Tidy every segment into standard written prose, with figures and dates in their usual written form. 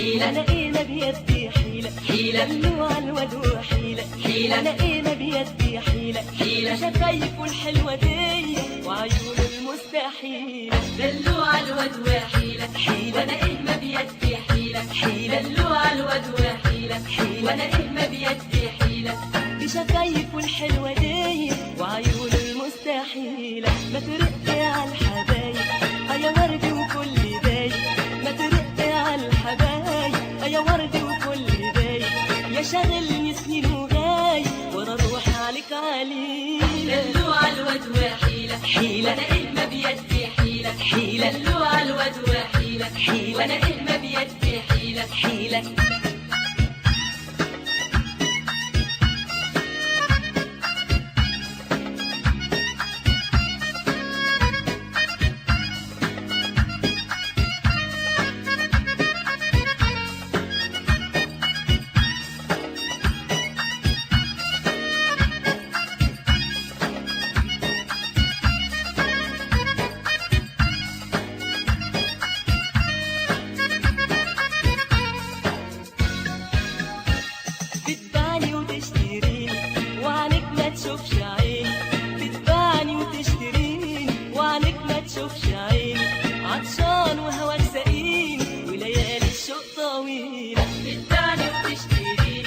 حيلة لقينا بيدي حيلة حيلة دلوع الواد وحيلة حيلة لقينا بيدي حيلة حيلة شفايفه الحلوة دي وعيونه المستحيلة دلوع الواد وحيلة حيلة وانا ايه ما بيدي حيلة حيلة دلوع الواد وحيلة حيلة وانا ايه ما بيدي حيلة بشفايفه الحلوة دي وعيونه المستحيلة ما ترق على الحبايب يا ورد وكل باي ما ترق على الحبايب يا ورد وكل باي يا شاغلني سنين وغاي وانا اروح عليك عليلة دلوع الواد وحيلة حيلة وانا ايه ما بيدي حيلة حيلة دلوع الواد وحيلة حيلة وانا ايه ما بيدي حيلة حيلة بتباعني وتشتريني وعنك ما تشوفش عيني بتباعني وتشتريني وعنك ما تشوفش عيني عطشان وهواك سقيني وليالي الشوق طويلة بتباعني وتشتريني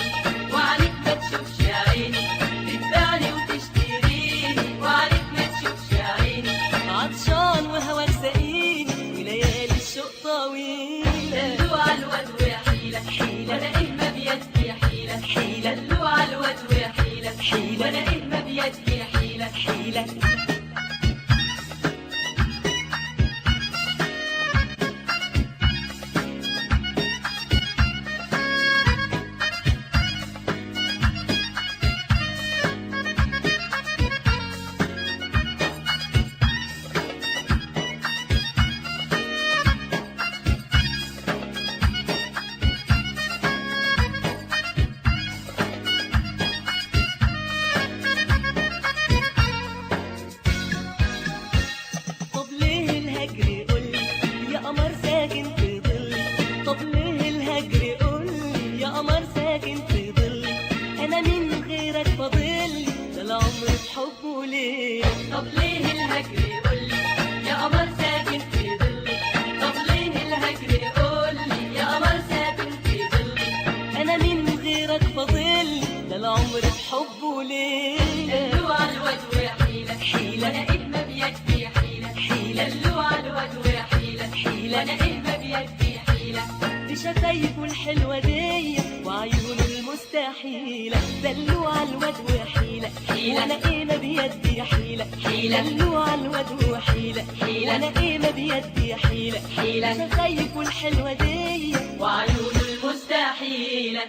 وعنك ما تشوفش عيني بتباعني وتشتريني وعنك ما تشوفش عيني عطشان وهواك سقيني وليالي الشوق طويلة دلوع الواد وحيلة حيلة وانا ايه ما بيدي حيلة حيلة دلوع الواد وحيلة حيلة وانا ايه ما بيدي حيلة حيلة طب ليه الهجر قولي يا قمر ساكن في ظلي طب ليه الهجر قولي يا قمر ساكن في ظلي انا من غيرك فاضلي ده العمر بحبه ليه طب ليه الهجر قولي يا قمر ساكن في ظلي طب ليه الهجر قولي يا قمر ساكن في ظلي انا من غيرك فاضلي ده العمر بحبه ليه دلوع الواد وحيلة حيلة وانا ايه ما بيدي حيلة حيلة دلوع الواد وحيلة حيلة وانا ايه ما بيدي حيلة بشفايفه الحلوة دي وعيونه المستحيلة دلوع الواد وحيلة حيلة. وانا ايه ما بيدي حيلة حيلة. دلوع الواد وحيلة حيلة. وانا ايه ما بيدي حيلة حيلة. شفايفه الحلوة دي وعيونه المستحيلة